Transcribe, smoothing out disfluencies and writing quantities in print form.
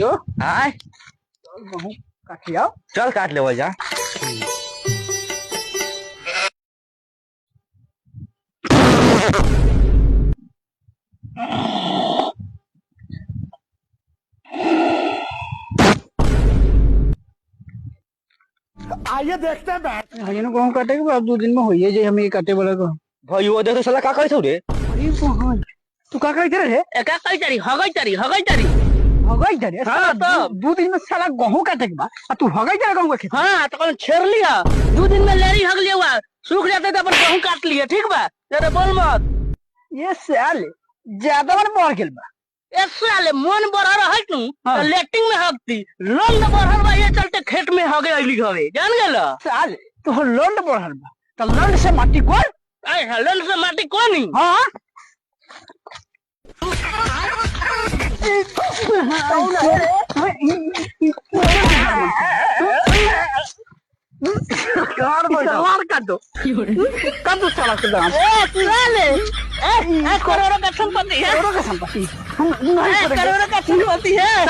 जो आय गेहूं काट लिया चल काट ले जा। आइए देखते हैं भैया गेहूं काटे के बाद 2 दिन में होइए जे हमें काटे वाला को भाई वो देख साला का कहै रे। अरे वहां तू का कहते रे एका कई तारी हगई तारी हगई दरे हाँ, तो 2 दिन में साला गेहूं काटे के बा आ तू हगई दरे गेहूं के खेत हाँ तो कौन छेड़ लिया 2 दिन में लेरी हग लिया हुआ सूख जाते तो अपन गेहूं काट लिए ठीक बा तेरे बोल मत ये साले ज्यादा मन बढ़ गेल बा एक साले मन बढ़ा रहा है तू हाँ। तो लेटिंग में हगती लंड बढ़ल बा ये चलते खेत में हगे अइली हवे जान गेला साले तू लंड बढ़ल बा त लंड से माटी कोड़ आए लंड से माटी कोनी हां यार सवार कर दो कब तू साला के दाम साले करोड़ों का संपत्ति है करोड़ों का संपत्ति हम नहीं करोड़ों का संपत्ति है